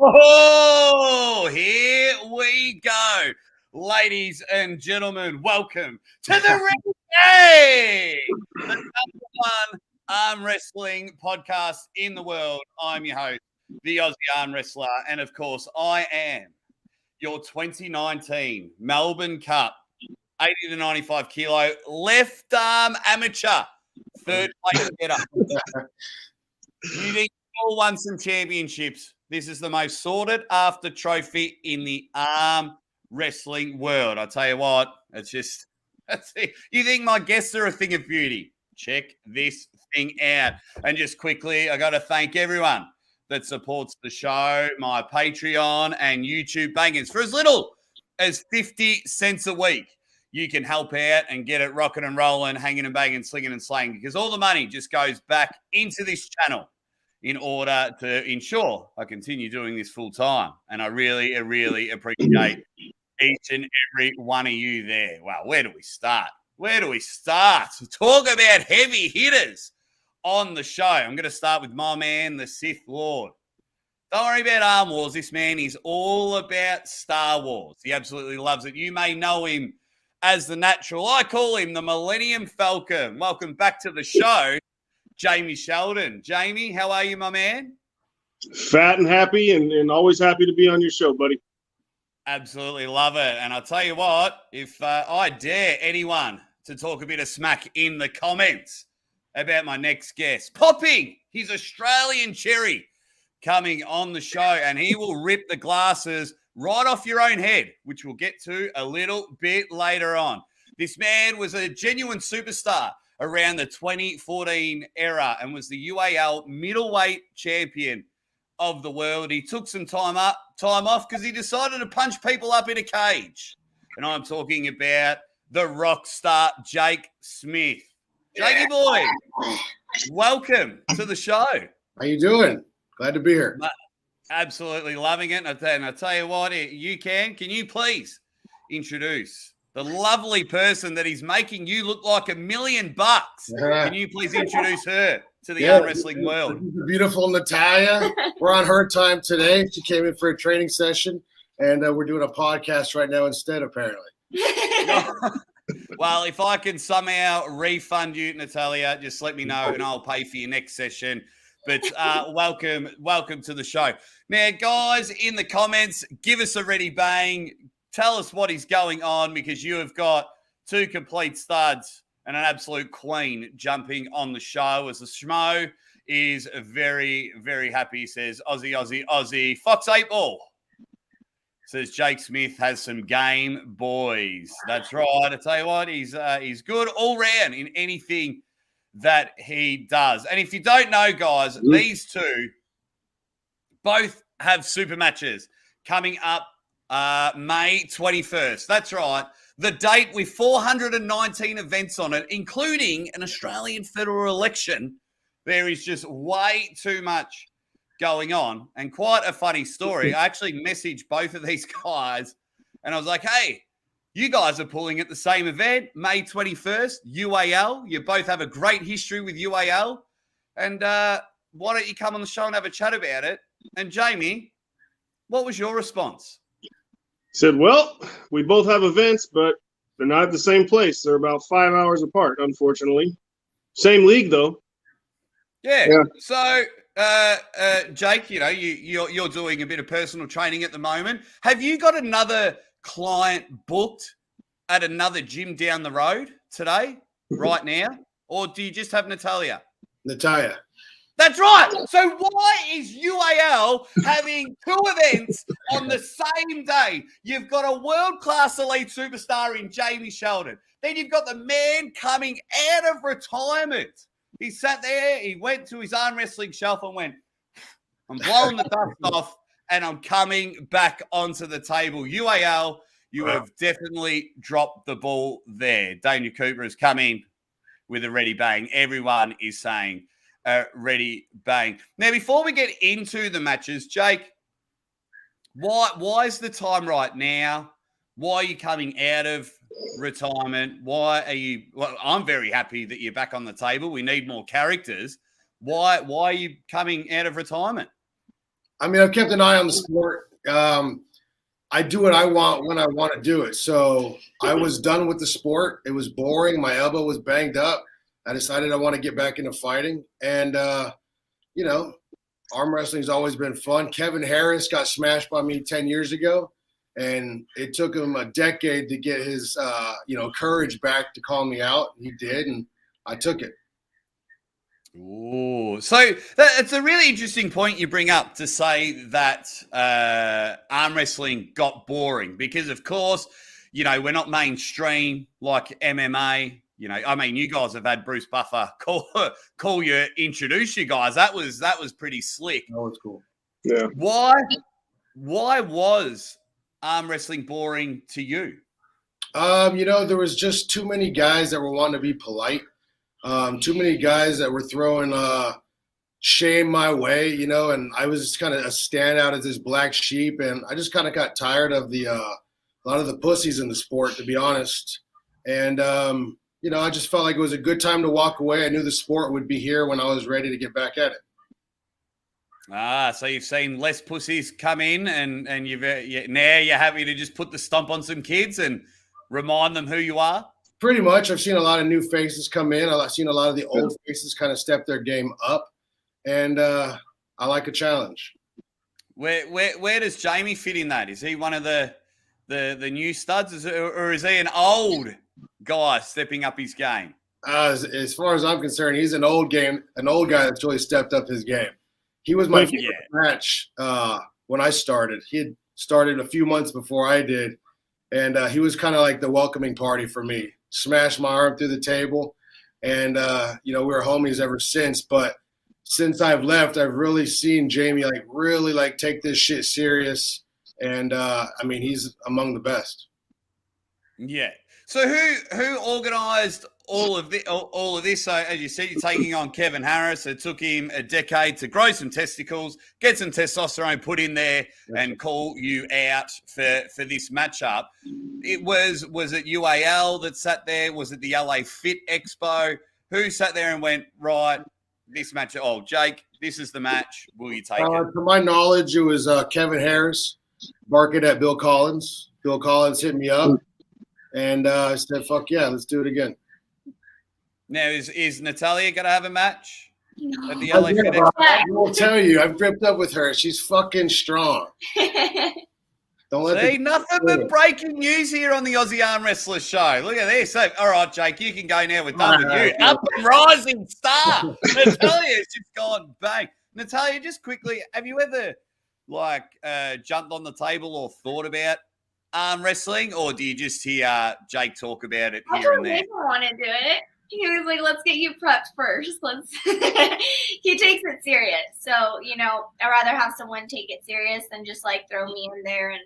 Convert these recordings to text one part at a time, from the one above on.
Oh, here we go. Ladies and gentlemen, welcome to the ring game, the number one arm wrestling podcast in the world. I'm your host, the Aussie Arm Wrestler, and of course, I am your 2019 Melbourne Cup 80 to 95 kilo left arm amateur third place getter. You think you all won some championships. This is the most sought after trophy in the arm wrestling world. I tell you what, it's just, that's it. You think my guests are a thing of beauty? Check this thing out. And just quickly, I got to thank everyone that supports the show, my Patreon and YouTube bangers. For as little as 50 cents a week, you can help out and get it rocking and rolling, hanging and banging, slinging and slaying, because all the money just goes back into this channel in order to ensure I continue doing this full time. And I really appreciate each and every one of you there. Wow, where do we start? Where do we start? Talk about heavy hitters on the show. I'm going to start with my man, the Sith Lord. Don't worry about Arm Wars. This man is all about Star Wars. He absolutely loves it. You may know him as the Natrual. I call him the Millennium Falcon. Welcome back to the show, Jamie Sheldon. Jamie, how are you, my man? Fat and happy and always happy to be on your show, buddy. Absolutely love it. And I'll tell you what, if I dare anyone to talk a bit of smack in the comments about my next guest, popping his Australian cherry coming on the show, and he will rip the glasses right off your own head, which we'll get to a little bit later on. This man was a genuine superstar around the 2014 era and was the UAL middleweight champion of the world. He took some time off because he decided to punch people up in a cage. And I'm talking about the Rockstar Jake Smith. Jakey boy, welcome to the show. How you doing? Glad to be here. Absolutely loving it. And I tell you what, can you please introduce the lovely person that is making you look like $1 million? Can you please introduce her to the arm wrestling world? Beautiful Natalia. We're on her time today. She came in for a training session, and we're doing a podcast right now instead, apparently. Well, if I can somehow refund you, Natalia, just let me know and I'll pay for your next session. But welcome to the show. Now, guys, in the comments, give us a ready bang. Tell us what is going on, because you have got two complete studs and an absolute queen jumping on the show, as the schmo is very, very happy. He says, Aussie, Aussie, Aussie. Fox 8 Ball says Jake Smith has some game, boys. That's right. I tell you what, he's good all round in anything that he does. And if you don't know, guys, these two both have super matches coming up May 21st. That's right. The date with 419 events on it, including an Australian federal election. There is just way too much going on, and quite a funny story. I actually messaged both of these guys and I was like, hey, you guys are pulling at the same event, May 21st, UAL. You both have a great history with UAL. And why don't you come on the show and have a chat about it? And Jamie, what was your response? Said, well, we both have events, but they're not at the same place. They're about 5 hours apart, unfortunately. Same league, though. Yeah. So, Jake, you know, you're doing a bit of personal training at the moment. Have you got another client booked at another gym down the road today, right now? Or do you just have Natalia? Natalia. That's right. So why is UAL having two events on the same day? You've got a world-class elite superstar in Jamie Sheldon. Then you've got the man coming out of retirement. He sat there, he went to his arm wrestling shelf and went, I'm blowing the dust off and I'm coming back onto the table. UAL, you have definitely dropped the ball there. Daniel Cooper has come in with a ready bang. Everyone is saying ready bang. Now, before we get into the matches, Jake, why is the time right now? Why are you coming out of retirement? Why are you? Well, I'm very happy that you're back on the table. We need more characters. Why are you coming out of retirement? I mean, I've kept an eye on the sport. I do what I want when I want to do it. So I was done with the sport. It was boring. My elbow was banged up. I decided I want to get back into fighting. And, you know, arm wrestling's always been fun. Kevin Harris got smashed by me 10 years ago. And it took him a decade to get his, courage back to call me out. He did, and I took it. Ooh, so it's a really interesting point you bring up to say that arm wrestling got boring because, of course, you know, we're not mainstream like MMA. You know, I mean, you guys have had Bruce Buffer call you, introduce you guys. That was pretty slick. That was cool. Yeah. Why was arm wrestling boring to you? There was just too many guys that were wanting to be polite. Too many guys that were throwing shame my way, and I was just kind of a standout as this black sheep, and I just kind of got tired of a lot of the pussies in the sport, to be honest. And I just felt like it was a good time to walk away. I knew the sport would be here when I was ready to get back at it. So you've seen less pussies come in, and now you're happy to just put the stomp on some kids and remind them who you are? Pretty much. I've seen a lot of new faces come in. I've seen a lot of the old faces kind of step their game up, and I like a challenge. Where does Jamie fit in that? Is he one of the new studs, or is he an old guy stepping up his game? As far as I'm concerned, he's an old guy that's really stepped up his game. He was my favorite match when I started. He had started a few months before I did, and he was kind of like the welcoming party for me. Smashed my arm through the table, and we were homies ever since. But since I've left, I've really seen Jamie really take this shit serious, and he's among the best. Yeah. So who organised all of this? So as you said, you're taking on Kevin Harris. It took him a decade to grow some testicles, get some testosterone put in there, and call you out for this matchup. Was it UAL that sat there? Was it the LA Fit Expo? Who sat there and went, right, this match? Oh, Jake, this is the match. Will you take it? To my knowledge, it was Kevin Harris barking at Bill Collins. Bill Collins hit me up. And I said, fuck yeah, let's do it again. Now, is Natalia going to have a match at the LA Fit Expo? I will tell you, I've gripped up with her. She's fucking strong. Don't let nothing but breaking news here on the Aussie Arm Wrestlers Show. Look at this. So, all right, Jake, you can go now. We're done with you. Up and rising star. Natalia's just gone bang. Natalia, just quickly, have you ever, jumped on the table or thought about arm wrestling, or do you just hear Jake talk about it here and there? I didn't want to do it. He was like, let's get you prepped first. He takes it serious. So, I'd rather have someone take it serious than just throw me in there and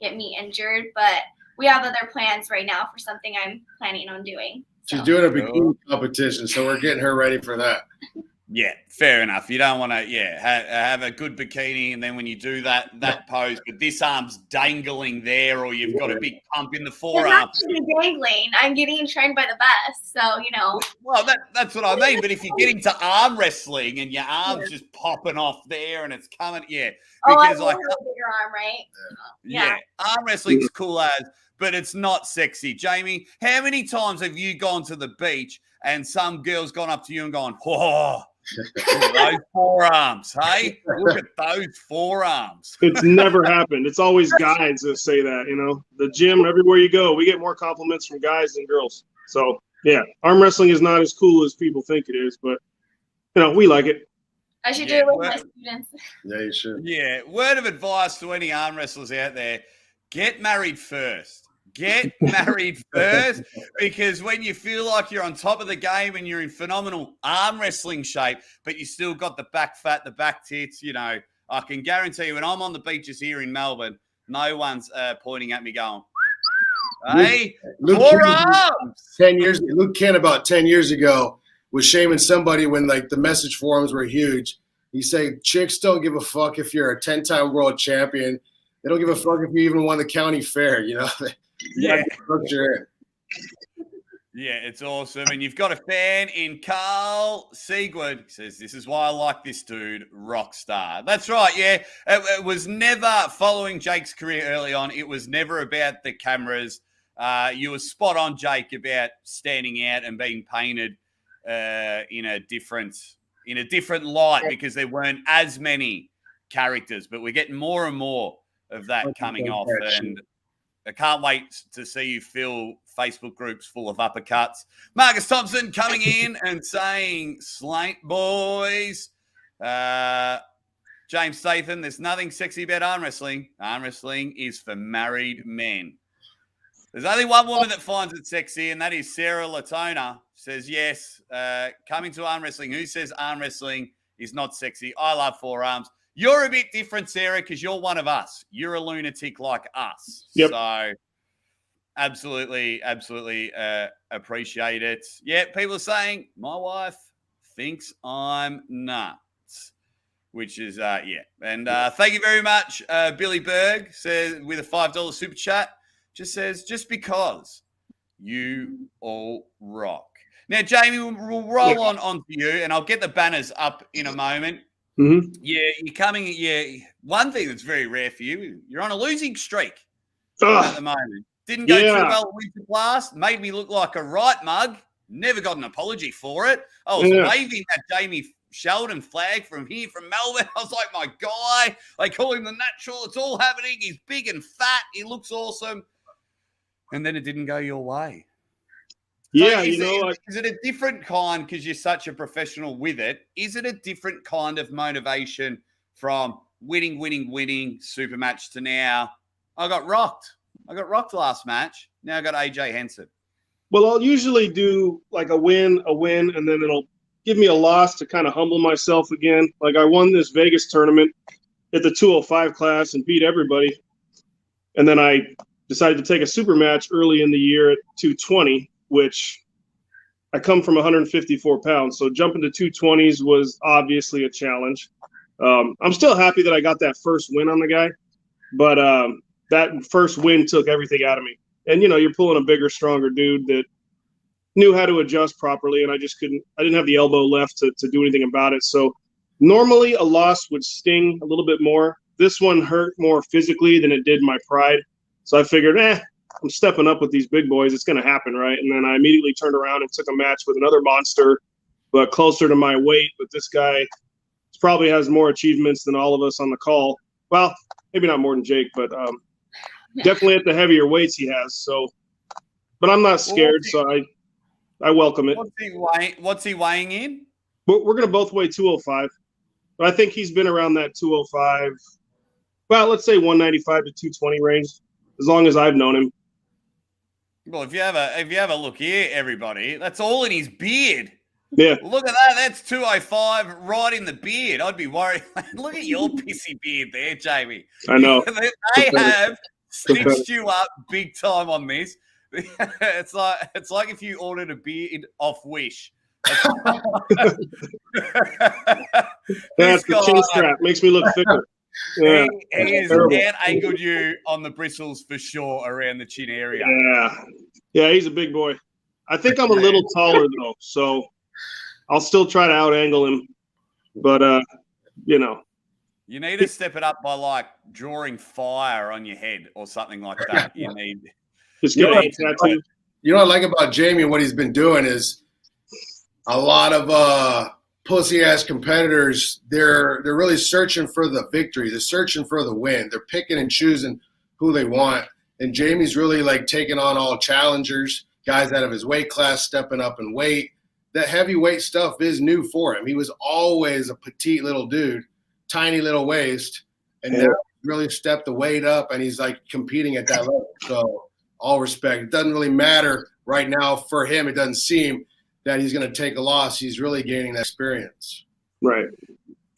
get me injured. But we have other plans right now for something I'm planning on doing. So. She's doing a bikini competition, so we're getting her ready for that. Yeah, fair enough. You don't want to, have a good bikini, and then when you do that pose, but this arm's dangling there, or you've got a big pump in the forearm. It's not dangling. I'm getting trained by the best, so Well, that's what I mean. But if you get into arm wrestling and your arm's just popping off there and it's coming, because I have a bigger arm, right? Yeah, arm wrestling's cool as, but it's not sexy. Jamie, how many times have you gone to the beach and some girl's gone up to you and gone, whoa? Look at those forearms, hey? Look at those forearms. It's never happened. It's always guys that say that, The gym, everywhere you go, we get more compliments from guys than girls. So, yeah, arm wrestling is not as cool as people think it is, but, we like it. I should do it with my students. Yeah, you should. Yeah, word of advice to any arm wrestlers out there, get married first. Get married first, because when you feel like you're on top of the game and you're in phenomenal arm wrestling shape, but you still got the back fat, the back tits, I can guarantee you when I'm on the beaches here in Melbourne, no one's pointing at me going, hey, forearms. Luke Ken about 10 years ago was shaming somebody when the message forums were huge. He said, chicks don't give a fuck if you're a 10-time world champion. They don't give a fuck if you even won the county fair, Yeah. Yeah, it's awesome. And you've got a fan in Carl Siegwood. He says, this is why I like this dude, Rockstar. That's right, yeah. It was never, following Jake's career early on, it was never about the cameras. You were spot on, Jake, about standing out and being painted in a different light because there weren't as many characters. But we're getting more and more of that coming off. And I can't wait to see you fill Facebook groups full of uppercuts. Marcus Thompson coming in and saying, Slaint boys. James Statham, there's nothing sexy about arm wrestling. Arm wrestling is for married men. There's only one woman that finds it sexy, and that is Sarah Latona. Says, yes, coming to arm wrestling. Who says arm wrestling is not sexy? I love forearms. You're a bit different, Sarah, because you're one of us. You're a lunatic like us. Yep. So absolutely appreciate it. Yeah, people are saying, my wife thinks I'm nuts, which is, yeah. And thank you very much. Billy Berg says, with a $5 super chat, just says, just because you all rock. Now, Jamie, we'll roll on to you, and I'll get the banners up in a moment. Mm-hmm. Yeah, you're coming. Yeah, one thing that's very rare for you, you're on a losing streak at the moment. Didn't go too well at Winter Blast. Made me look like a right mug. Never got an apology for it. I was waving that Jamie Sheldon flag from Melbourne. I was like, my guy. They call him the Natrual. It's all happening. He's big and fat. He looks awesome. And then it didn't go your way. Yeah, so is it a different kind, because you're such a professional with it, is it a different kind of motivation from winning, super match to now, I got rocked last match, now I got AJ Henson? Well, I'll usually do like a win, and then it'll give me a loss to kind of humble myself again. Like I won this Vegas tournament at the 205 class and beat everybody. And then I decided to take a super match early in the year at 220, which I come from 154 pounds. So jumping to 220s was obviously a challenge. I'm still happy that I got that first win on the guy, but that first win took everything out of me. And, you're pulling a bigger, stronger dude that knew how to adjust properly, and I didn't have the elbow left to do anything about it. So normally a loss would sting a little bit more. This one hurt more physically than it did my pride. So I figured, I'm stepping up with these big boys. It's going to happen, right? And then I immediately turned around and took a match with another monster, but closer to my weight. But this guy probably has more achievements than all of us on the call. Well, maybe not more than Jake, but definitely at the heavier weights he has. So, but I'm not scared, so I welcome it. What's he weighing in? We're going to both weigh 205. But I think he's been around that 205, well, let's say 195 to 220 range, as long as I've known him. Well, if you have a look here, everybody, that's all in his beard. Yeah. Look at that. That's 205 right in the beard. I'd be worried. Look at your pissy beard there, Jamie. I know. They have stitched you up big time on this. It's like if you ordered a beard off Wish. That's the chin strap. Makes me look thicker. Yeah, he is out-angled you on the bristles for sure around the chin area. Yeah, he's a big boy. I think I'm a little taller though, so I'll still try to out-angle him. But you need to step it up by like drawing fire on your head or something like that. You need just get a tattoo. You know what I like about Jamie and what he's been doing is a lot of pussy-ass competitors, they're really searching for the victory. They're searching for the win. They're picking and choosing who they want. And Jamie's really like taking on all challengers, guys out of his weight class, stepping up in weight. That heavyweight stuff is new for him. He was always a petite little dude, tiny little waist, and now really stepped the weight up, and he's like competing at that level. So all respect. It doesn't really matter right now for him. It doesn't seem that he's going to take a loss. He's really gaining that experience. Right.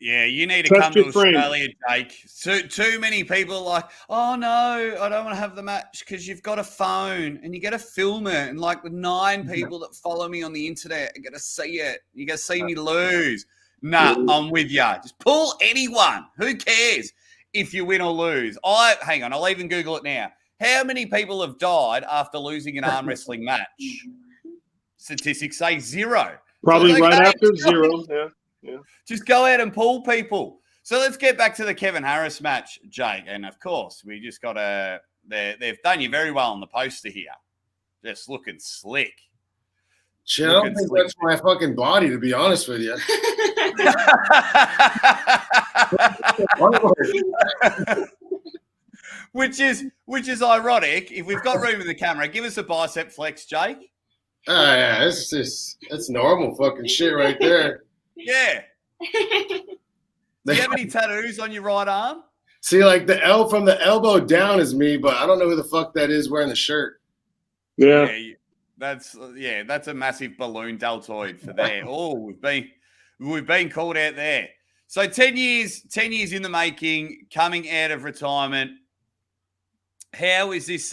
Yeah, you need to come to Australia, Jake. Too many people are like, oh, no, I don't want to have the match because you've got a phone and you got to film it. And like the 9 people that follow me on the internet are going to see it. You got to see me lose. Nah, I'm with you. Just pull anyone. Who cares if you win or lose? Hang on, I'll even Google it now. How many people have died after losing an arm wrestling match? statistics say 0. Probably So, right okay, after 0. Yeah. just go out and pull people. So let's get back to the Kevin Harris match, Jake. And of course, we just got to. They've done you very well on the poster here. Just looking slick. Shit, I don't think that's my fucking body, to be honest with you. which is ironic. If we've got room in the camera, give us a bicep flex, Jake. Yeah, that's normal fucking shit right there. Yeah. Do you have any tattoos on your right arm? See, like the L from the elbow down is me, but I don't know who the fuck that is wearing the shirt. Yeah. That's a massive balloon deltoid for there. Oh, we've been called out there. So 10 years in the making, coming out of retirement. How is this?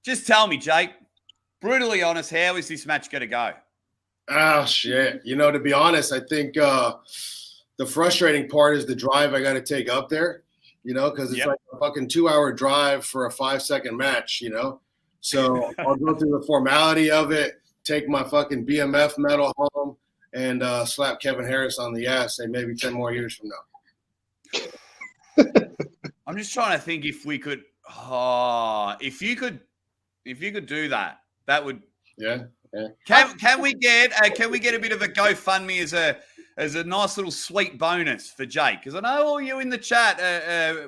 Just tell me, Jake. Brutally honest, how is this match going to go? Oh shit! To be honest, I think the frustrating part is the drive I got to take up there. Because it's like a fucking 2-hour drive for a 5-second match. So I'll go through the formality of it, take my fucking BMF medal home, and slap Kevin Harris on the ass. Say maybe 10 more years from now. I'm just trying to think if we could. If you could do that, that would. Yeah. Can we get a bit of a GoFundMe as a nice little sweet bonus for Jake? Because I know all you in the chat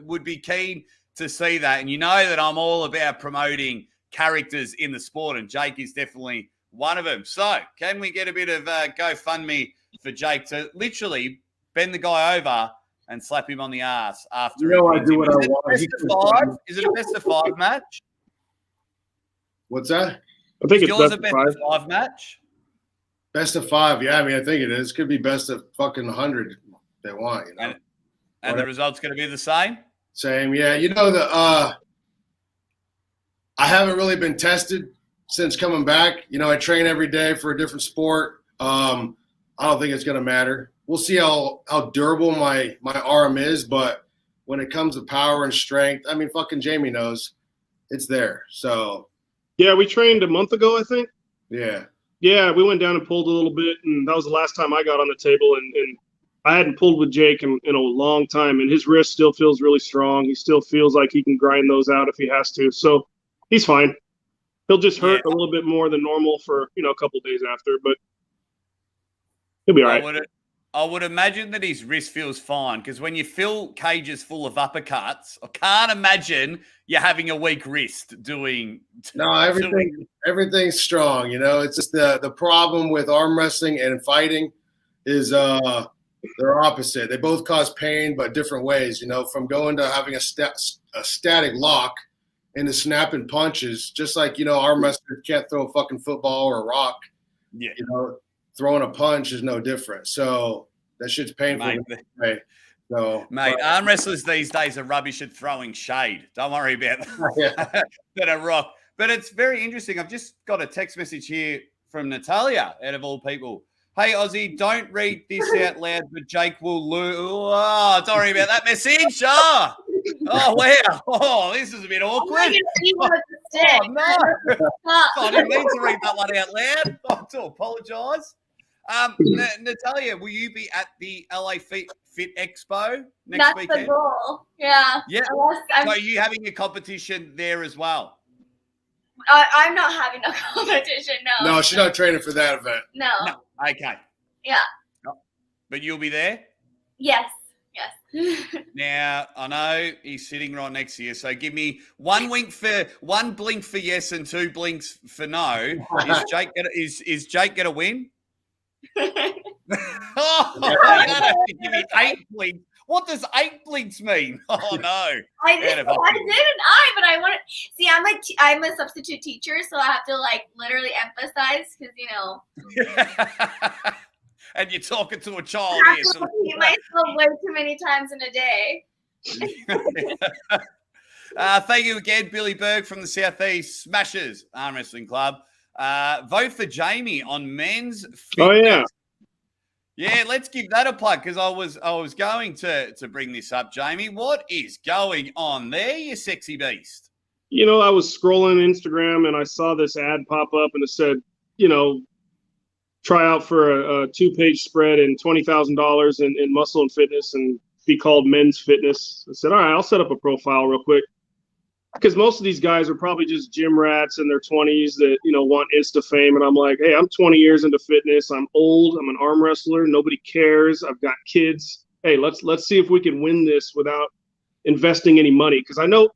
would be keen to see that, and you know that I'm all about promoting characters in the sport, and Jake is definitely one of them. So, can we get a bit of GoFundMe for Jake to literally bend the guy over and slap him on the ass after? I do what I want. Is it a best of 5 match? What's that? I think it's Yours best a best of 5 match. Best of 5, yeah. I mean, I think it is. Could be best of fucking 100 if they want. And the result's going to be the same. Same, yeah. I haven't really been tested since coming back. I train every day for a different sport. I don't think it's going to matter. We'll see how durable my arm is, but when it comes to power and strength, I mean, fucking Jamie knows it's there. So, yeah, we trained a month ago, I think. Yeah. Yeah, we went down and pulled a little bit, and that was the last time I got on the table, and I hadn't pulled with Jake in a long time, and his wrist still feels really strong. He still feels like he can grind those out if he has to. So he's fine. He'll just hurt a little bit more than normal for, a couple days after, but he'll be all right. I would imagine that his wrist feels fine, because when you fill cages full of uppercuts, I can't imagine you're having a weak wrist doing. No, everything's strong. It's just the problem with arm wrestling and fighting is they're opposite. They both cause pain, but different ways. From going to having a static lock into snapping punches, just like arm wrestlers can't throw a fucking football or a rock. Yeah. Throwing a punch is no different. So that shit's painful. Mate, arm wrestlers these days are rubbish at throwing shade. Don't worry about that. That a rock. But it's very interesting. I've just got a text message here from Natalia, out of all people. Hey, Ozzy, don't read this out loud, but Jake will lose. Oh, don't worry about that message. Oh, wow. Oh, this is a bit awkward. Oh, no. I didn't mean to read that one out loud. I have to apologise. Natalia, will you be at the LA Fit Expo next weekend? That's the goal. Yeah. Yeah. So are you having a competition there as well? I'm not having a competition, no. No, she's not training for that event. No. Okay. Yeah. But you'll be there? Yes. Now, I know he's sitting right next to you, so give me one blink for yes and 2 blinks for no. Is Jake gonna win? You don't have to give me 8 blinks. What does 8 blinks mean? Oh no! I did, but I want to see. I'm a substitute teacher, so I have to literally emphasize because And you're talking to a child I have here. to repeat myself way too many times in a day. Thank you again, Billy Berg from the Southeast Smashers Arm Wrestling Club. Vote for Jamie on men's fitness. Oh yeah. Yeah, let's give that a plug because I was going to bring this up, Jamie. What is going on there, you sexy beast? I was scrolling Instagram and I saw this ad pop up and it said, try out for a 2-page spread and $20,000 in muscle and fitness and be called men's fitness. I said, all right, I'll set up a profile real quick. Because most of these guys are probably just gym rats in their 20s that, want Insta fame. And I'm like, hey, I'm 20 years into fitness. I'm old. I'm an arm wrestler. Nobody cares. I've got kids. Hey, let's see if we can win this without investing any money. Because I know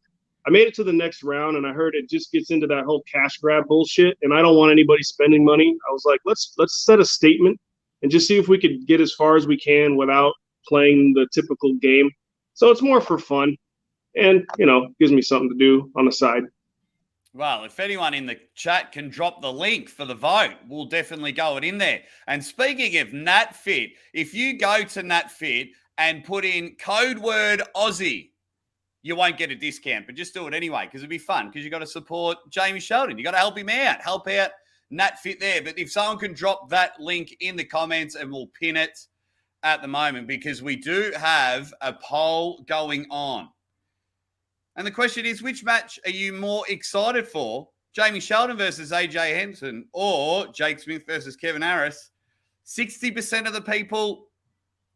I made it to the next round, and I heard it just gets into that whole cash grab bullshit. And I don't want anybody spending money. I was like, let's set a statement and just see if we could get as far as we can without playing the typical game. So it's more for fun. And, gives me something to do on the side. Well, if anyone in the chat can drop the link for the vote, we'll definitely go it in there. And speaking of NatFit, if you go to NatFit and put in code word Aussie, you won't get a discount, but just do it anyway because it'd be fun because you got to support Jamie Sheldon. You got to help him out, help out NatFit there. But if someone can drop that link in the comments and we'll pin it at the moment because we do have a poll going on. And the question is, which match are you more excited for? Jamie Sheldon versus AJ Henson or Jake Smith versus Kevin Harris? 60% of the people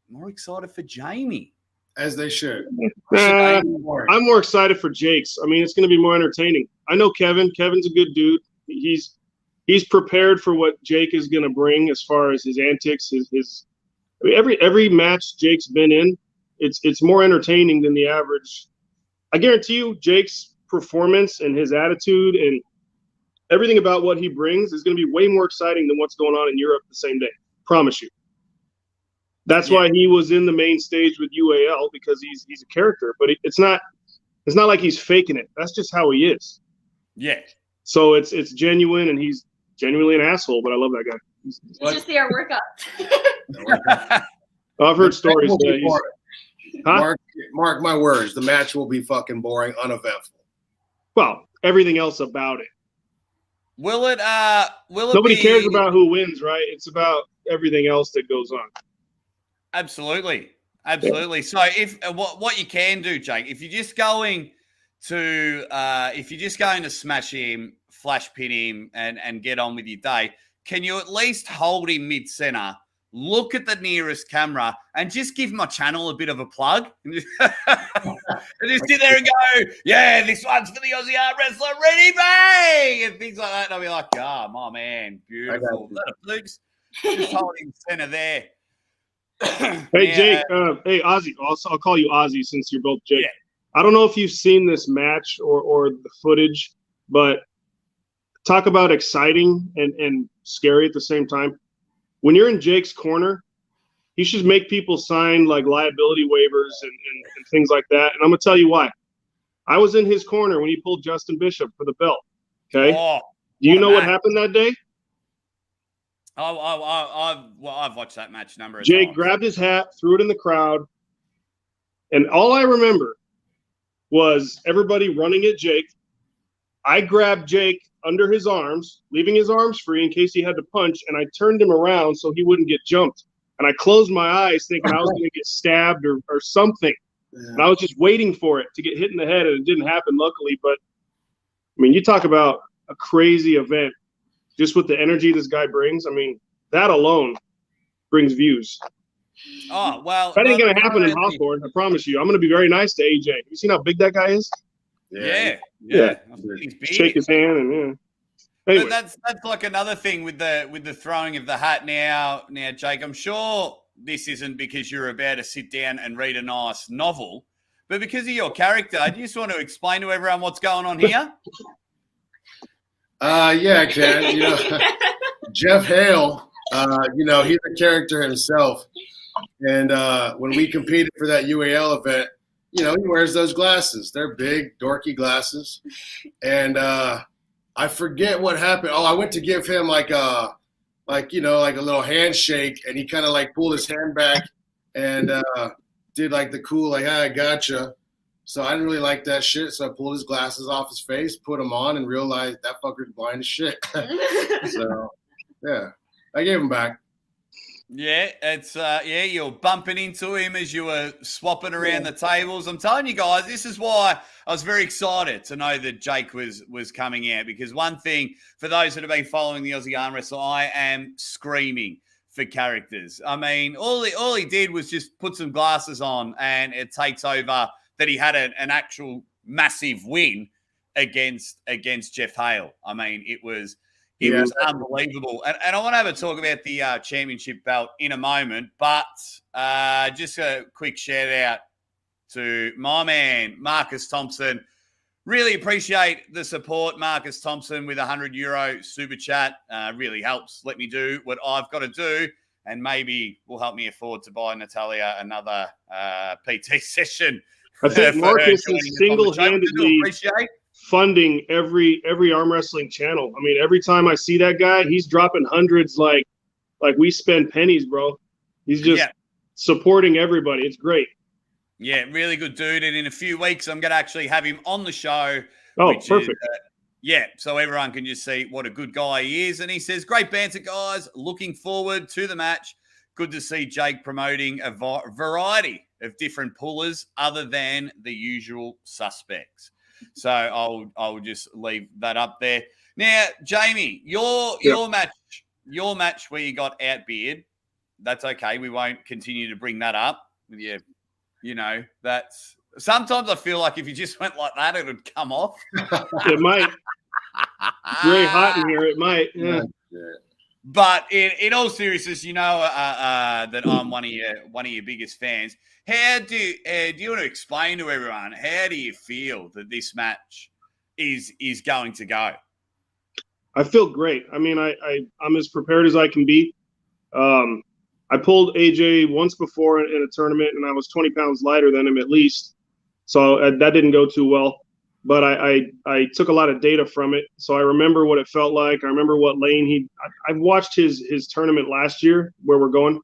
more excited for Jamie. As they should. I'm more excited for Jake's. I mean, it's going to be more entertaining. I know Kevin. Kevin's a good dude. He's prepared for what Jake is going to bring as far as his antics. Every match Jake's been in, it's more entertaining than the average. I guarantee you, Jake's performance and his attitude and everything about what he brings is going to be way more exciting than what's going on in Europe the same day. Promise you. That's why he was in the main stage with UAL because he's a character, but it's not like he's faking it. That's just how he is. Yeah. So it's genuine, and he's genuinely an asshole. But I love that guy. You should see our workout. I've heard stories. Mark my words. The match will be fucking boring, uneventful. Well, everything else about it. Will it Nobody cares about who wins, right? It's about everything else that goes on. Absolutely. So if what you can do, Jake, if you're just going to smash him, flash pin him, and get on with your day, can you at least hold him mid center, look at the nearest camera, and just give my channel a bit of a plug, and just sit there and go, yeah, this one's for the Aussie Arm Wrestler, ready, bang, and things like that. And I'll be like, oh, my man, beautiful. Just hold him center there. Hey, Jake. Hey, Ozzy. I'll call you Ozzy since you're both Jake. Yeah. I don't know if you've seen this match or the footage, but talk about exciting and scary at the same time. When you're in Jake's corner, he should make people sign like liability waivers and things like that. And I'm going to tell you why. I was in his corner when he pulled Justin Bishop for the belt. Okay. Oh, do you know what happened that day? I've watched that match a number of times. Jake grabbed his hat, threw it in the crowd, and all I remember was everybody running at Jake. I grabbed Jake under his arms, leaving his arms free in case he had to punch, and I turned him around so he wouldn't get jumped. And I closed my eyes thinking I was going to get stabbed or something. Yeah. And I was just waiting for it to get hit in the head, and it didn't happen, luckily. But, I mean, you talk about a crazy event. Just with the energy this guy brings, I mean, that alone brings views. Oh, well. That ain't going to happen in Hawthorne, I promise you. I'm going to be very nice to AJ. Have you seen how big that guy is? Yeah. He's big. Shake his hand and Anyway. But that's like another thing with the throwing of the hat now, Jake. I'm sure this isn't because you're about to sit down and read a nice novel, but because of your character, do you just want to explain to everyone what's going on here? Yeah, I can. Jeff Hale, he's a character himself. And when we competed for that UAL event, he wears those glasses. They're big, dorky glasses. And I forget what happened. Oh, I went to give him like a little handshake, and he kind of like pulled his hand back and did like the cool, like, I gotcha. So I didn't really like that shit. So I pulled his glasses off his face, put them on, and realized that fucker's blind as shit. So, yeah, I gave him back. Yeah, it's you're bumping into him as you were swapping around the tables. I'm telling you guys, this is why I was very excited to know that Jake was coming out, because one thing for those that have been following the Aussie Arm Wrestle, I am screaming for characters. I mean, all he did was just put some glasses on, and it takes over that he had an actual massive win against Jeff Hale. I mean, it was unbelievable. And I want to have a talk about the championship belt in a moment, but just a quick shout out to my man, Marcus Thompson. Really appreciate the support, Marcus Thompson, with €100 super chat. Really helps. Let me do what I've got to do, and maybe will help me afford to buy Natalia another PT session. I think Marcus is single-handedly funding every arm wrestling channel. I mean, every time I see that guy, he's dropping hundreds like we spend pennies, bro. He's just supporting everybody. It's great. Yeah, really good dude. And in a few weeks, I'm going to actually have him on the show. Oh, perfect. So everyone can just see what a good guy he is. And he says, great banter, guys. Looking forward to the match. Good to see Jake promoting a variety of different pullers other than the usual suspects. So I'll just leave that up there. Now, Jamie, your match where you got outbeard, that's okay. We won't continue to bring that up with you. You know, that's sometimes I feel like if you just went like that, it would come off. It might. It's very hot in here. It might. Yeah. But in all seriousness, you know that I'm one of your biggest fans. How do you want to explain to everyone, how do you feel that this match is going to go? I feel great. I mean, I'm as prepared as I can be. I pulled AJ once before in a tournament, and I was 20 pounds lighter than him at least. So that didn't go too well. But I took a lot of data from it. So I remember what it felt like. I remember what lane I've watched his tournament last year where we're going.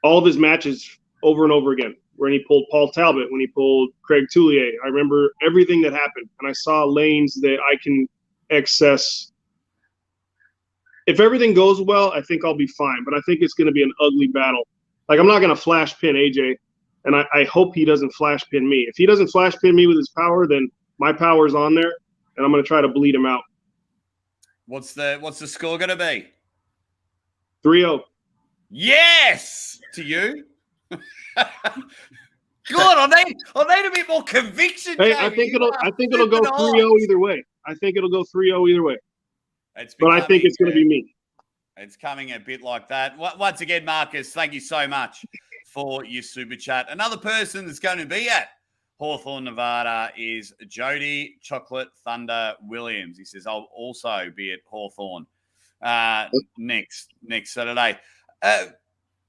All of his matches over and over again. When he pulled Paul Talbot, when he pulled Craig Toulier. I remember everything that happened. And I saw lanes that I can access. If everything goes well, I think I'll be fine. But I think it's going to be an ugly battle. Like, I'm not going to flash pin AJ. And I hope he doesn't flash pin me. If he doesn't flash pin me with his power, then my power's on there, and I'm going to try to bleed him out. What's the score going to be? 3-0. Yes! To you? God, I need a bit more conviction. Hey, Jamie. I think it'll go 3-0 either way. I think it'll go 3-0 either way. But I think it's going to be me. It's coming a bit like that. Once again, Marcus, thank you so much for your super chat. Another person that's going to be at Hawthorne, Nevada is Jody Chocolate Thunder Williams. He says, I'll also be at Hawthorne next Saturday.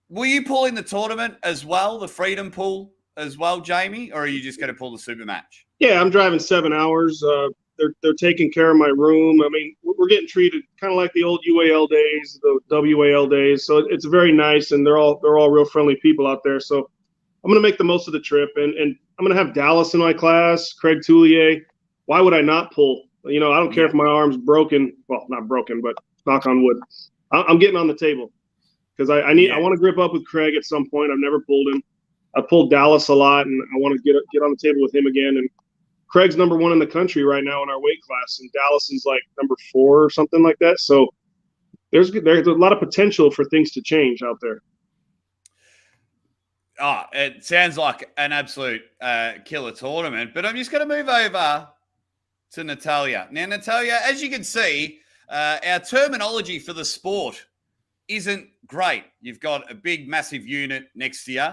Will you pull in the tournament as well, the Freedom Pool as well, Jamie, or are you just going to pull the super match? Yeah, I'm driving 7 hours. They're taking care of my room. I mean, we're getting treated kind of like the old UAL days, the WAL days. So it's very nice, and they're all real friendly people out there. So I'm going to make the most of the trip, and I'm going to have Dallas in my class, Craig Toulier. Why would I not pull? You know, I don't care if my arm's broken. Well, not broken, but knock on wood. I'm getting on the table because I want to grip up with Craig at some point. I've never pulled him. I pulled Dallas a lot, and I want to get on the table with him again. And Craig's #1 in the country right now in our weight class, and Dallas is like #4 or something like that. So there's a lot of potential for things to change out there. Oh, it sounds like an absolute killer tournament. But I'm just going to move over to Natalia. Now, Natalia, as you can see, our terminology for the sport isn't great. You've got a big, massive unit next to you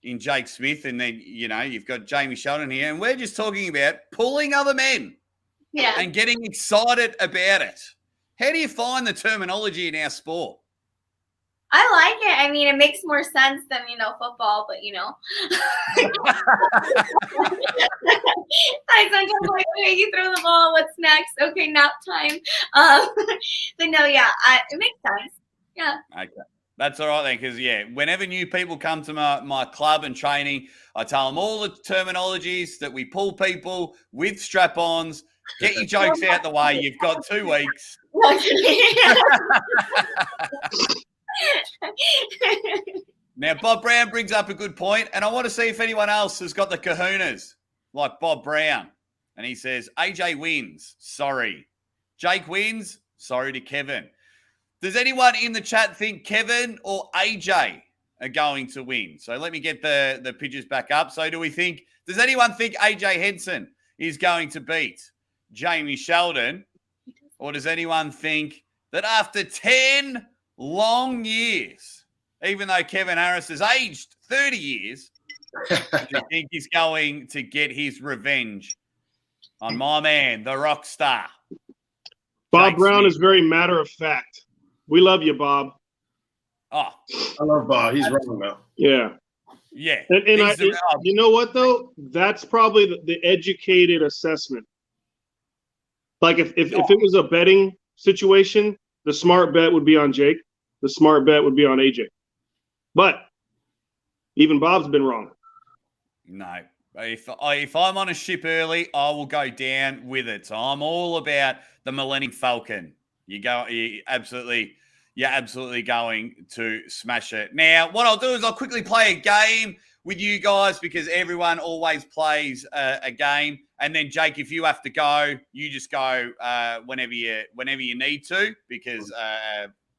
in Jake Smith, and then, you know, you've got Jamie Sheldon here, and we're just talking about pulling other men and getting excited about it. How do you find the terminology in our sport? I like it. I mean, it makes more sense than, football, but, I sometimes like, okay, you throw the ball, what's next? Okay, nap time. But no, yeah, it makes sense. Yeah. Okay. That's all right then, because, whenever new people come to my club and training, I tell them all the terminologies that we pull people with strap-ons. Get your jokes out the way. You've got 2 weeks. Now, Bob Brown brings up a good point, and I want to see if anyone else has got the kahunas like Bob Brown. And he says, AJ wins. Sorry. Jake wins. Sorry to Kevin. Does anyone in the chat think Kevin or AJ are going to win? So let me get the pictures back up. So does anyone think AJ Henson is going to beat Jamie Sheldon? Or does anyone think that after 10 long years, even though Kevin Harris has aged 30 years, do you think he's going to get his revenge on my man, the Rockstar? Bob Brown is very matter of fact. We love you, Bob. Oh, I love Bob. He's wrong though. Yeah. Yeah. And you know what, though? That's probably the educated assessment. Like if it was a betting situation, the smart bet would be on Jake. The smart bet would be on AJ. But even Bob's been wrong. No. If I'm on a ship early, I will go down with it. So I'm all about the Millennium Falcon. You're absolutely going to smash it. Now, what I'll do is I'll quickly play a game with you guys because everyone always plays a game. And then, Jake, if you have to go, you just go whenever you need to because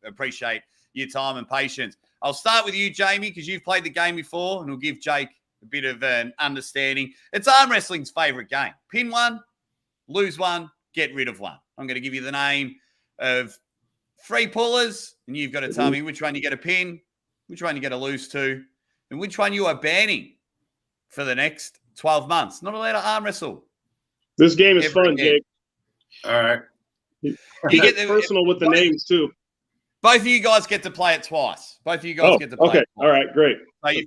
appreciate your time and patience. I'll start with you, Jamie, because you've played the game before, and we'll give Jake a bit of an understanding. It's arm wrestling's favorite game. Pin one, lose one, get rid of one. I'm going to give you the name of 3 pullers, and you've got to tell me which one you get a pin, which one you get to lose to, and which one you are banning for the next 12 months. Not allowed to arm wrestle. This game is fun, Jake. All right. You get personal with the names, too. Both of you guys get to play it twice. Both of you guys get to play it twice. All right, great.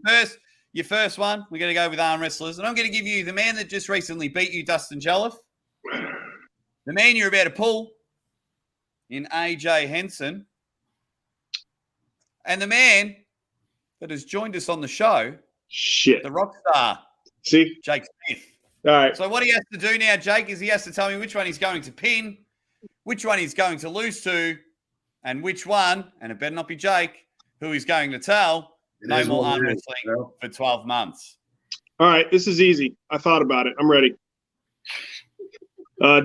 So your first one, we're going to go with arm wrestlers. And I'm going to give you the man that just recently beat you, Dustin Jolliffe. The man you're about to pull in AJ Henson. And the man that has joined us on the show, the Rockstar, Jake Smith. All right. So what he has to do now, Jake, is he has to tell me which one he's going to pin, which one he's going to lose to, and which one, and it better not be Jake, who he's going to tell no more arm wrestling for 12 months. All right, this is easy. I thought about it. I'm ready.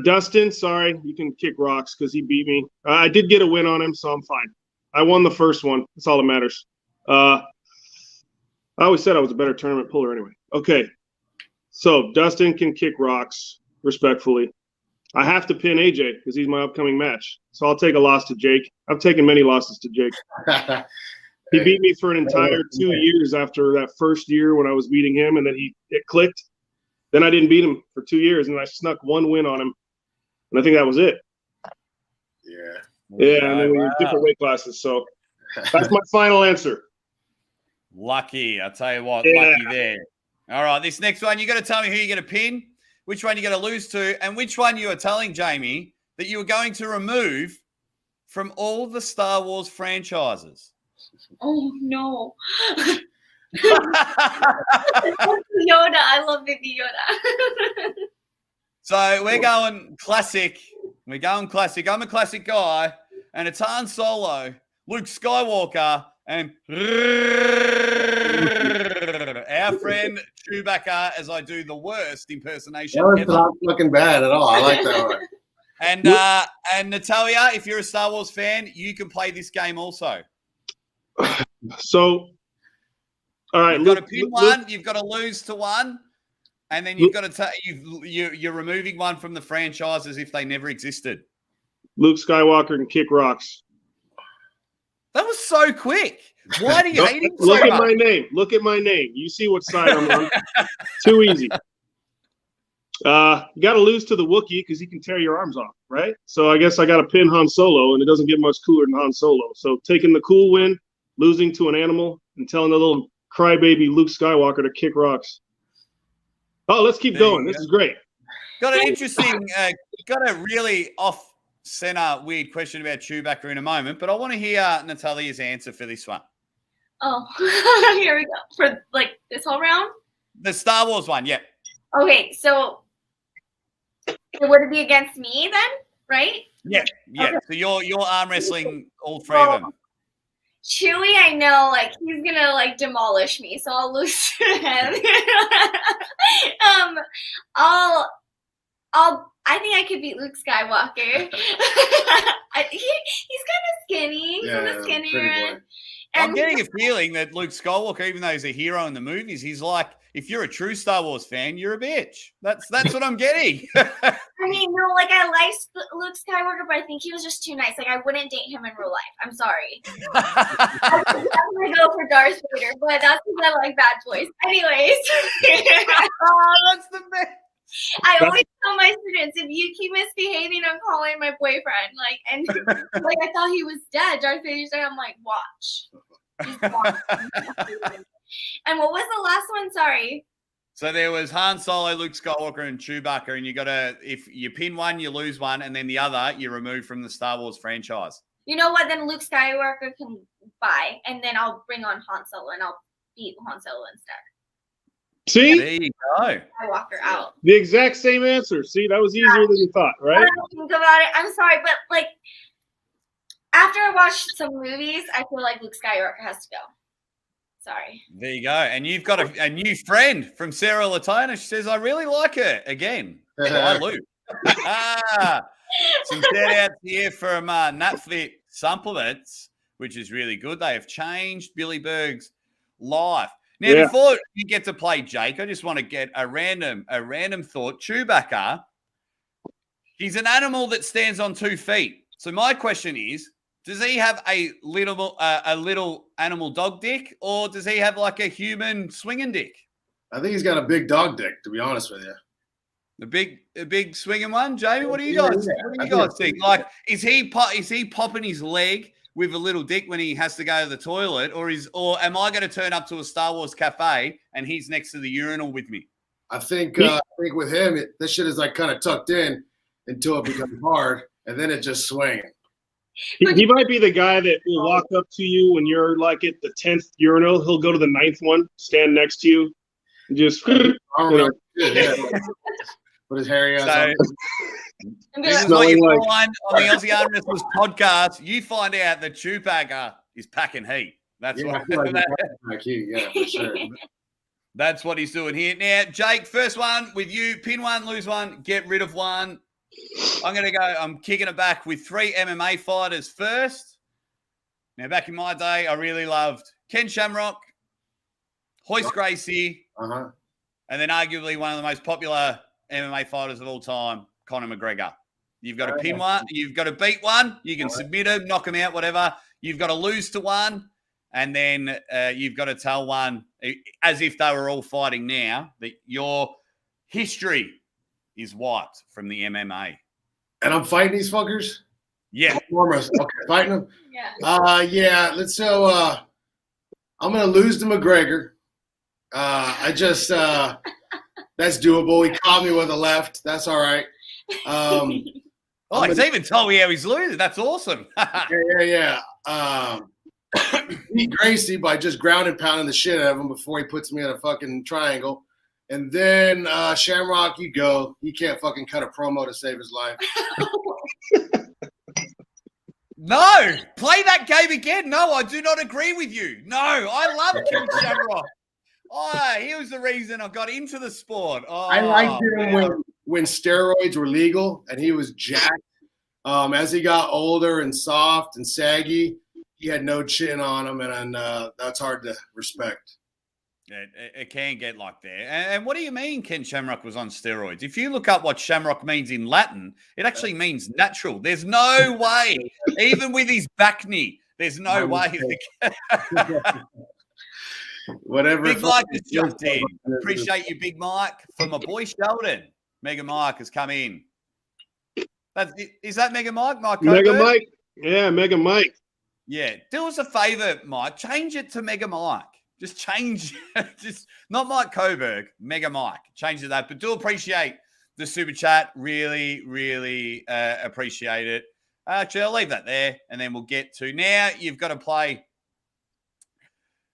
Dustin, sorry, you can kick rocks because he beat me. I did get a win on him, so I'm fine. I won the first one. That's all that matters. I always said I was a better tournament puller anyway. Okay, so Dustin can kick rocks respectfully. I have to pin AJ because he's my upcoming match. So I'll take a loss to Jake. I've taken many losses to Jake. He beat me for an entire 2 years after that first year when I was beating him, and then it clicked. Then I didn't beat him for 2 years, and I snuck one win on him. And I think that was it. Yeah. Yeah, and then we were different weight classes. So that's my final answer. Lucky. I'll tell you what, lucky there. All right, this next one, you got to tell me who you're going to pin, which one you're going to lose to, and which one you are telling Jamie that you are going to remove from all the Star Wars franchises. Oh, no. Yoda. I love Baby Yoda. So we're going classic. We're going classic. I'm a classic guy, and it's Han Solo, Luke Skywalker, and our friend Chewbacca, as I do the worst impersonation That was ever. not fucking bad at all. I like that one. And Natalia, if you're a Star Wars fan, you can play this game also. So, all right, you've got to pin one, you've got to lose to one, and then you've got to you're removing one from the franchise as if they never existed. Luke Skywalker can kick rocks. That was so quick. Why do you hate him so much? Look at my name. You see what side I'm on. Too easy. You got to lose to the Wookiee because he can tear your arms off, right? So I guess I got to pin Han Solo, and it doesn't get much cooler than Han Solo. So taking the cool win, losing to an animal, and telling the little crybaby Luke Skywalker to kick rocks. Oh, let's keep going. This is great. Got an interesting, got a really off-center weird question about Chewbacca in a moment, but I want to hear Natalia's answer for this one. Oh, here we go. For like this whole round? The Star Wars one, yeah. Okay, so would it be against me then, right? Yeah. Okay. So you're arm wrestling all three of them. Chewie, I know, like, he's gonna, like, demolish me, so I'll lose to him. I think I could beat Luke Skywalker. He's kind of skinny. He's on the skinnier end. I'm getting a feeling that Luke Skywalker, even though he's a hero in the movies, he's like, if you're a true Star Wars fan, you're a bitch. That's what I'm getting. I mean, no, like, I like Luke Skywalker, but I think he was just too nice. Like, I wouldn't date him in real life. I'm sorry. I would definitely go for Darth Vader, but that's because I like bad boys. Anyways. That's the best. I always tell my students, if you keep misbehaving, I'm calling my boyfriend. Like, and like, I thought he was dead. Darth Vader's dead. I'm like, watch. Just watch. And what was the last one? Sorry. So there was Han Solo, Luke Skywalker, and Chewbacca, and you got to, if you pin one, you lose one, and then the other you remove from the Star Wars franchise. You know what? Then Luke Skywalker can buy, and then I'll bring on Han Solo, and I'll beat Han Solo instead. See? There you go. Skywalker out. The exact same answer. See, that was easier than you thought, right? I don't think about it. I'm sorry, but like after I watched some movies, I feel like Luke Skywalker has to go. Sorry. There you go. And you've got a new friend from Sarah Latona. She says, I really like her. Again. Hi, Luke. Some shout outs here from NatFit Supplements, which is really good. They have changed Billy Berg's life. Now, before you get to play Jake, I just want to get a random thought. Chewbacca, he's an animal that stands on 2 feet. So my question is, does he have a little animal dog dick, or does he have like a human swinging dick? I think he's got a big dog dick, to be honest with you. A big swinging one, Jamie. What do you guys? What do you guys think? Like, is he popping his leg with a little dick when he has to go to the toilet, or am I going to turn up to a Star Wars cafe and he's next to the urinal with me? I think with him, this shit is like kind of tucked in until it becomes hard, and then it just swings. He might be the guy that will walk up to you when you're like at the 10th urinal. He'll go to the 9th one, stand next to you, and just put his hairy ass on. This is what you find on the Aussie Arm Wrestlers podcast. You find out that Chewbacca is packing heat. That's what. Yeah, for sure. That's what he's doing here. Now, Jake, first one with you. Pin one, lose one, get rid of one. I'm kicking it back with 3 MMA fighters first. Now, back in my day, I really loved Ken Shamrock, Hoist Gracie, and then arguably one of the most popular MMA fighters of all time, Conor McGregor. You've got to pin one. You've got to beat one. You can submit him, knock him out, whatever. You've got to lose to one. And then you've got to tell one, as if they were all fighting now, that your history is wiped from the MMA. And I'm fighting these fuckers? Yeah. Okay, fighting them? Yeah. Let's so I'm going to lose to McGregor. That's doable. He caught me with a left. That's all right. He's even told me how he's losing. That's awesome. Yeah. Beat Gracie by just ground and pounding the shit out of him before he puts me in a fucking triangle. And then Shamrock, you go. He can't fucking cut a promo to save his life. No, play that game again. No, I do not agree with you. No, I love Ken Shamrock. He was the reason I got into the sport. I liked him when steroids were legal and he was jacked. As he got older and soft and saggy, he had no chin on him, and that's hard to respect. It can get like that. And what do you mean Ken Shamrock was on steroids? If you look up what Shamrock means in Latin, it actually means natural. There's no way, even with his back knee, there's no way. Whatever. Big Mike has jumped in. Appreciate you, Big Mike. From my boy Sheldon, Mega Mike has come in. Is that Mega Mike? Mega Mike? Yeah, Mega Mike. Yeah. Do us a favor, Mike. Change it to Mega Mike. Just change, not Mike Coburg, Mega Mike. Change to that. But do appreciate the super chat. Really, really appreciate it. Actually, I'll leave that there, and then we'll get to now. You've got to play.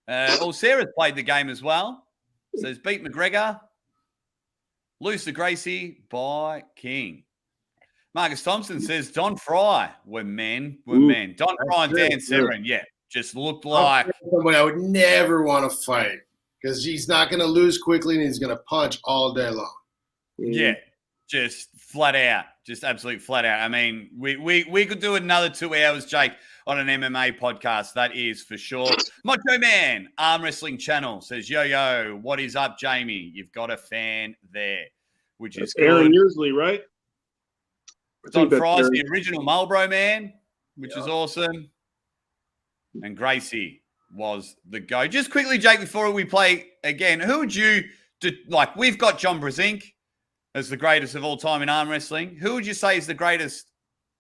Sarah's played the game as well. So it's beat McGregor, lose to Gracie by King. Marcus Thompson says Don Fry were men. Don Fry and Dan Severn, yeah. Just looked like somebody I would never want to fight because he's not going to lose quickly and he's going to punch all day long. Yeah, just flat out, just absolute flat out. I mean, we could do another 2 hours, Jake, on an MMA podcast. That is for sure. Macho Man Arm Wrestling Channel says, yo, what is up, Jamie? You've got a fan there, which is good. Aaron Yearsley, right? Don Fry's the original Marlboro Man, which is awesome. And Gracie was the go. Just quickly, Jake, before we play again, who would you do? Like, we've got John Brzenk as the greatest of all time in arm wrestling. Who would you say is the greatest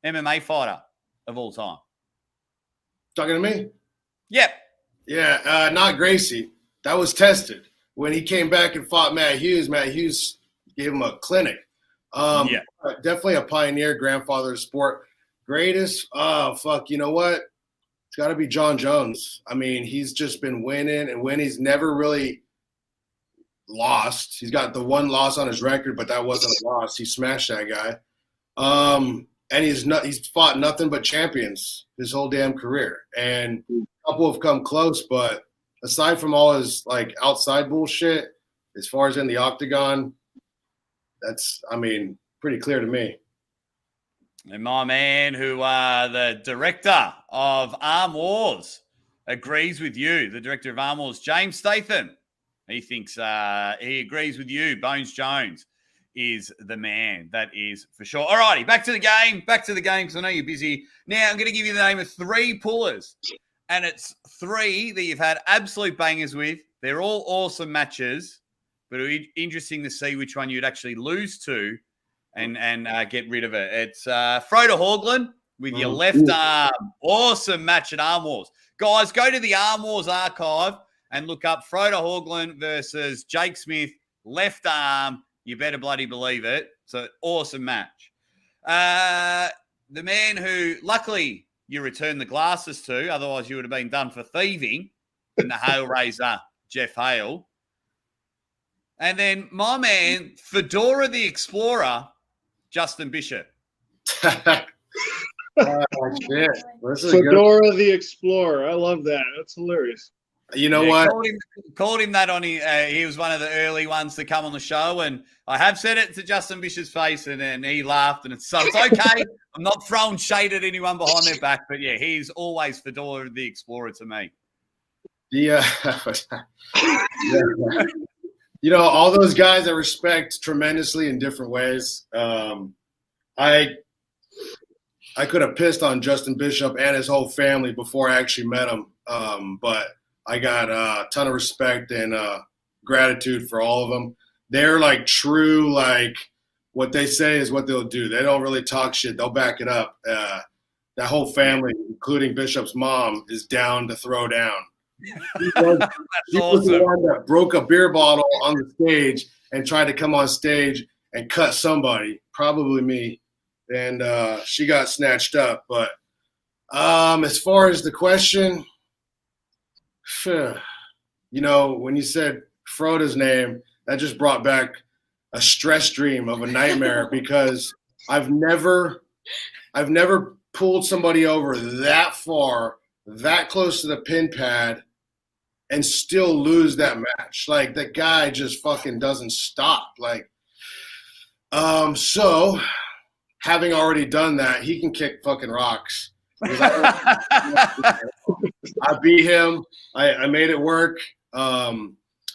MMA fighter of all time? Talking to me? Yep. Yeah, not Gracie. That was tested. When he came back and fought Matt Hughes gave him a clinic. Definitely a pioneer, grandfather of sport. Greatest? Oh, fuck. You know what? It's got to be John Jones. I mean, he's just been winning and winning. He's never really lost. He's got the one loss on his record, but that wasn't a loss. He smashed that guy. And he's fought nothing but champions his whole damn career. And a couple have come close, but aside from all his like outside bullshit, as far as in the octagon, that's, I mean, pretty clear to me. And my man, who the director of Arm Wars, agrees with you. The director of Arm Wars, James Statham. He thinks he agrees with you. Bones Jones is the man. That is for sure. All righty, back to the game. Because I know you're busy. Now I'm going to give you the name of 3 pullers. And it's 3 that you've had absolute bangers with. They're all awesome matches. But it'll be interesting to see which one you'd actually lose to and get rid of it. It's Froda Haugland with your left arm. Awesome match at Arm Wars. Guys, go to the Arm Wars archive and look up Froda Haugland versus Jake Smith, left arm. You better bloody believe it. So awesome match. The man who, luckily, you returned the glasses to, otherwise you would have been done for thieving, in the Hale Raiser, Jeff Hale. And then my man, Fedora the Explorer, Justin Bishop. Shit. Fedora the Explorer. I love that. That's hilarious. You know what? Called him that on. He was one of the early ones to come on the show, and I have said it to Justin Bishop's face, and he laughed, and it's okay. I'm not throwing shade at anyone behind their back, but yeah, he's always Fedora the Explorer to me. Yeah. You know, all those guys I respect tremendously in different ways. I could have pissed on Justin Bishop and his whole family before I actually met him, but I got a ton of respect and gratitude for all of them. They're like true, like what they say is what they'll do. They don't really talk shit. They'll back it up. That whole family, including Bishop's mom, is down to throw down. She was the one that broke a beer bottle on the stage and tried to come on stage and cut somebody, probably me. And she got snatched up. But as far as the question, you know, when you said Froda's name, that just brought back a stress dream of a nightmare because I've never pulled somebody over that far, that close to the pin pad, and still lose that match. Like, the guy just fucking doesn't stop. Like, so having already done that, he can kick fucking rocks. I beat him. I made it work.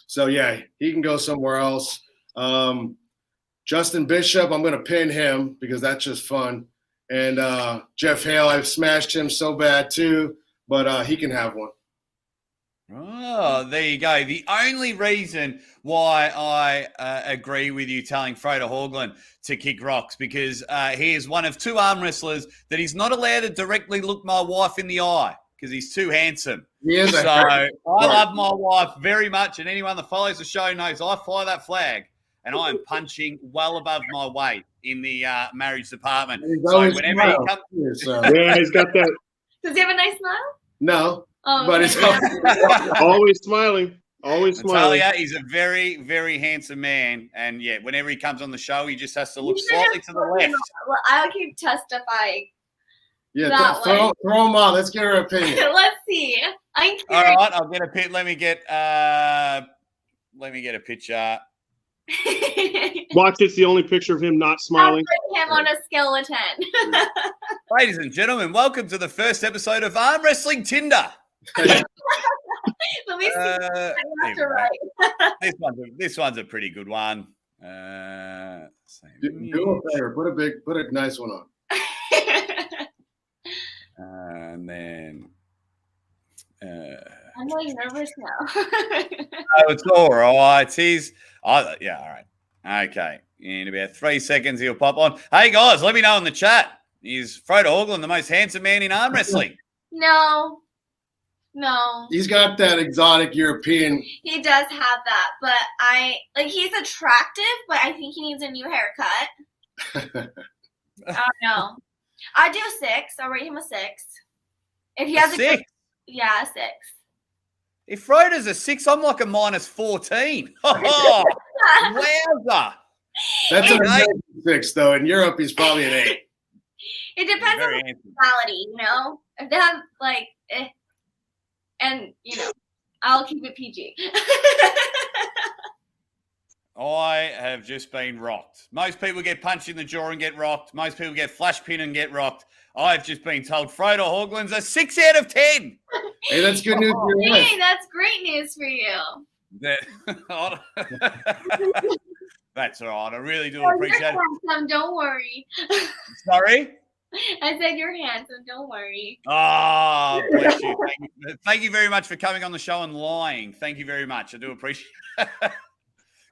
So yeah, he can go somewhere else. Justin Bishop, I'm going to pin him because that's just fun. And Jeff Hale, I've smashed him so bad too, but he can have one. Oh, there you go. The only reason why I agree with you telling Froda Haugland to kick rocks because he is one of 2 arm wrestlers that he's not allowed to directly look my wife in the eye because he's too handsome. So I love my wife very much, and anyone that follows the show knows I fly that flag, and I am punching well above my weight in the marriage department. So whenever he comes, yeah, he's got that. Does he have a nice smile? No. Oh, but okay. it's always smiling. Always smiling. Natalia, he's a very, very handsome man. And yeah, whenever he comes on the show, he just has to look slightly to the left. Well, I'll keep testifying Yeah, That throw them on. Let's get her opinion. Let's see. I'm All curious. right, I'll get a pit. Let me get a picture. Watch, it's the only picture of him not I'll smiling. put him on a scale of 10. Ladies and gentlemen, welcome to the first episode of Arm Wrestling Tinder. Let me see. Here we That's go. right. This one's a pretty good one. Do a favor. Put a nice one on. And then I'm really nervous now. oh, it's all right. Yeah, all right. Okay. In about 3 seconds, he'll pop on. Hey guys, let me know in the chat. Is Frodo Hoagland the most handsome man in arm wrestling? No. He's got that exotic European. He does have that, but he's attractive, but I think he needs a new haircut. Oh no. I do 6. I'll rate him a 6. If he has a 6? Yeah, a 6. If Frodo's a 6, I'm like a -14. Oh, wowza. That's an amazing 6, though. In Europe, he's probably an 8. It depends on the personality, you know? If they have, and, I'll keep it PG. I have just been rocked. Most people get punched in the jaw and get rocked. Most people get flash pin and get rocked. I've just been told Frodo Hoagland's a 6 out of 10. Hey, that's good news for your life. Hey, that's great news for you. That's all right. I really do appreciate it. Handsome, don't worry. Sorry? I said you're handsome, don't worry. Oh, bless you. Thank you very much for coming on the show and lying. Thank you very much. I do appreciate it.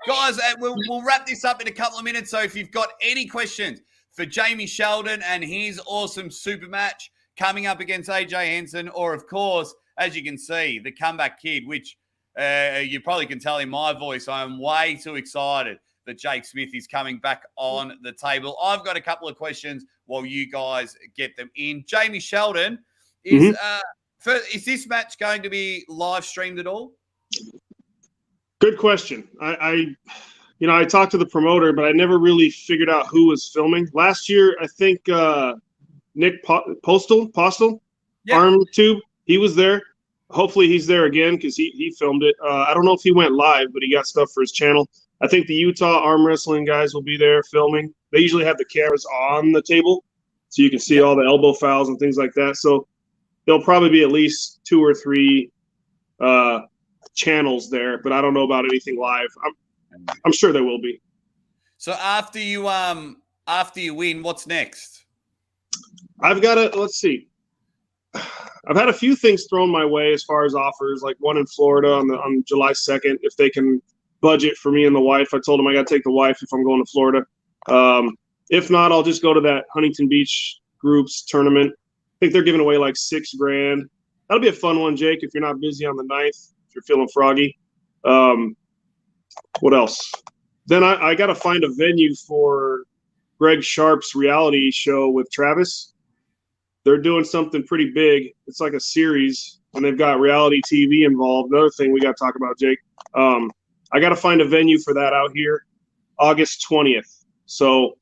Guys, we'll wrap this up in a couple of minutes. So if you've got any questions for Jamie Sheldon and his awesome super match coming up against AJ Henson, or of course, as you can see, the comeback kid, which you probably can tell in my voice, I am way too excited that Jake Smith is coming back on the table. I've got a couple of questions while you guys get them in. Jamie Sheldon, is this match going to be live streamed at all? Good question. I talked to the promoter, but I never really figured out who was filming. Last year, I think Nick Postal, yep. Arm Tube, he was there. Hopefully he's there again because he filmed it. I don't know if he went live, but he got stuff for his channel. I think the Utah arm wrestling guys will be there filming. They usually have the cameras on the table, so you can see all the elbow fouls and things like that. So there'll probably be at least 2 or 3 channels there, but I don't know about anything live. I'm sure there will be. So after you win, what's next? Let's see. I've had a few things thrown my way as far as offers, like one in Florida on July 2nd, if they can budget for me and the wife. I told them I got to take the wife if I'm going to Florida. If not, I'll just go to that Huntington Beach groups tournament. I think they're giving away like $6,000. That'll be a fun one, Jake, if you're not busy on the 9th. You're feeling froggy. What else? Then I got to find a venue for Greg Sharp's reality show with Travis. They're doing something pretty big. It's like a series, and they've got reality TV involved. Another thing we got to talk about, Jake. I got to find a venue for that out here, August 20th. So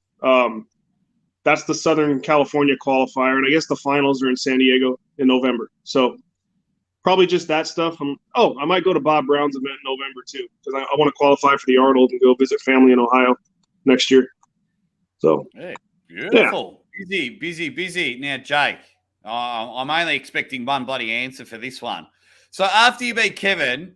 that's the Southern California qualifier, and I guess the finals are in San Diego in November. So probably just that stuff. I might go to Bob Brown's event in November too, because I want to qualify for the Arnold and go visit family in Ohio next year. So, hey, beautiful. Yeah. Busy. Now, Jake, I'm only expecting one bloody answer for this one. So after you beat Kevin,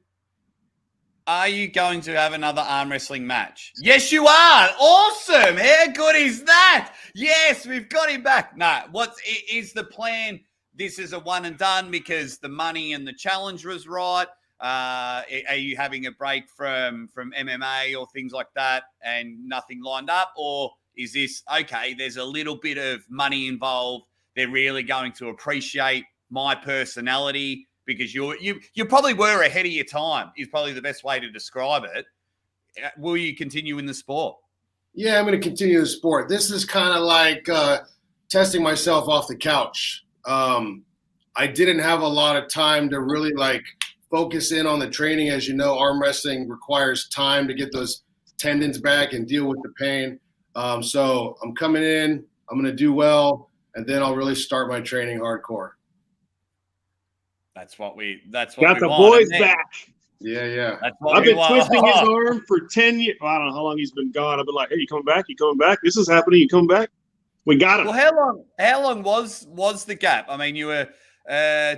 are you going to have another arm wrestling match? Yes, you are. Awesome. How good is that? Yes, we've got him back. No, what is the plan? This is a one and done because the money and the challenge was right. Are you having a break from MMA or things like that and nothing lined up? Or is this, okay, there's a little bit of money involved. They're really going to appreciate my personality because you probably were ahead of your time is probably the best way to describe it. Will you continue in the sport? Yeah, I'm going to continue the sport. This is kind of like testing myself off the couch. I didn't have a lot of time to really focus in on the training. As you know, arm wrestling requires time to get those tendons back and deal with the pain. So I'm coming in, I'm going to do well. and then I'll really start my training hardcore. That's what we Got want. the boys back. Yeah. That's what I've we been want. twisting his arm for 10 years. Well, I don't know how long he's been gone. I've been like, hey, you coming back? You coming back? This is happening. You coming back? We got him. Well, how long was the gap? I mean, you were, I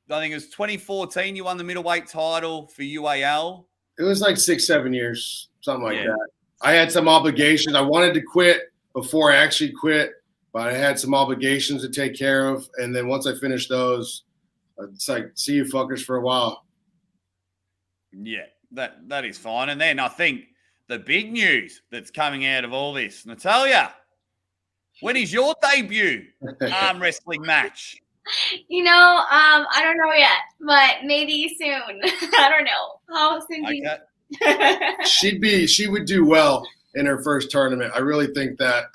think it was 2014. You won the middleweight title for UAL. It was like 6-7 years, something like that. I had some obligations. I wanted to quit before I actually quit, but I had some obligations to take care of. And then once I finished those, it's like, see you fuckers for a while. Yeah, that is fine. And then I think the big news that's coming out of all this, Natalia, when is your debut arm wrestling match? I don't know yet, but maybe soon. I don't know. How soon do you She would do well in her first tournament. I really think that,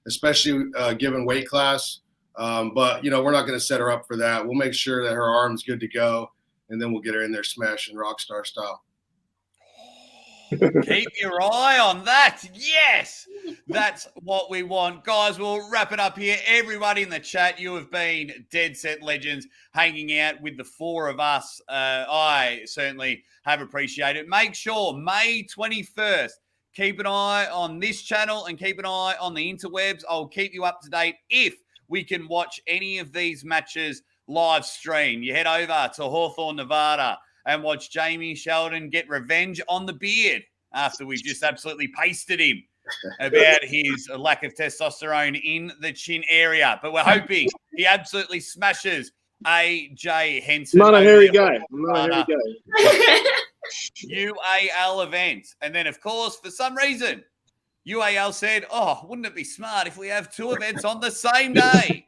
especially given weight class. But we're not going to set her up for that. We'll make sure that her arm's good to go, and then we'll get her in there smashing Rockstar style. Keep your eye on that. Yes, that's what we want. Guys, we'll wrap it up here. Everybody in the chat, you have been dead set legends hanging out with the four of us. I certainly have appreciated it. Make sure May 21st, keep an eye on this channel and keep an eye on the interwebs. I'll keep you up to date if we can watch any of these matches live stream. You head over to Hawthorne, Nevada, and watch Jamie Sheldon get revenge on the beard after we've just absolutely pasted him about his lack of testosterone in the chin area. But we're hoping he absolutely smashes AJ Henson. I'm not a hairy guy. UAL event. And then, of course, for some reason, UAL said, wouldn't it be smart if we have two events on the same day?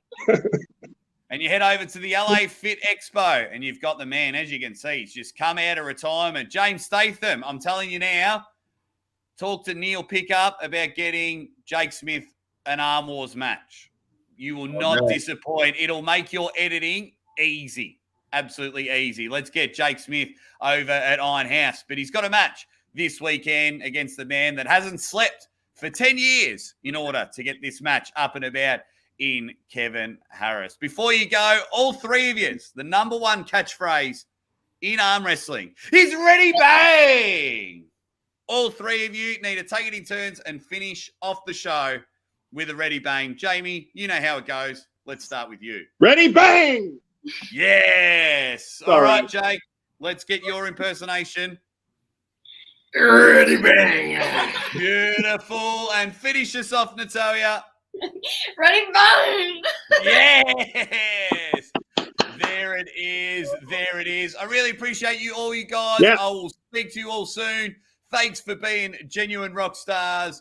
And you head over to the LA Fit Expo, and you've got the man, as you can see, he's just come out of retirement. James Statham, I'm telling you now, talk to Neil Pickup about getting Jake Smith an Arm Wars match. You will not disappoint. It'll make your editing easy, absolutely easy. Let's get Jake Smith over at Iron House. But he's got a match this weekend against the man that hasn't slept for 10 years in order to get this match up and about in Kevin Harris. Before you go, all three of you, the number one catchphrase in arm wrestling is ready bang. All three of you need to take it in turns and finish off the show with a ready bang. Jamie, you know how it goes. Let's start with you. Ready bang. Yes. All right, Jake, let's get your impersonation. Ready bang. Beautiful. And finish us off, Natalia. Ready, bang! Yes! There it is. There it is. I really appreciate you all, you guys. Yeah. I will speak to you all soon. Thanks for being genuine rock stars.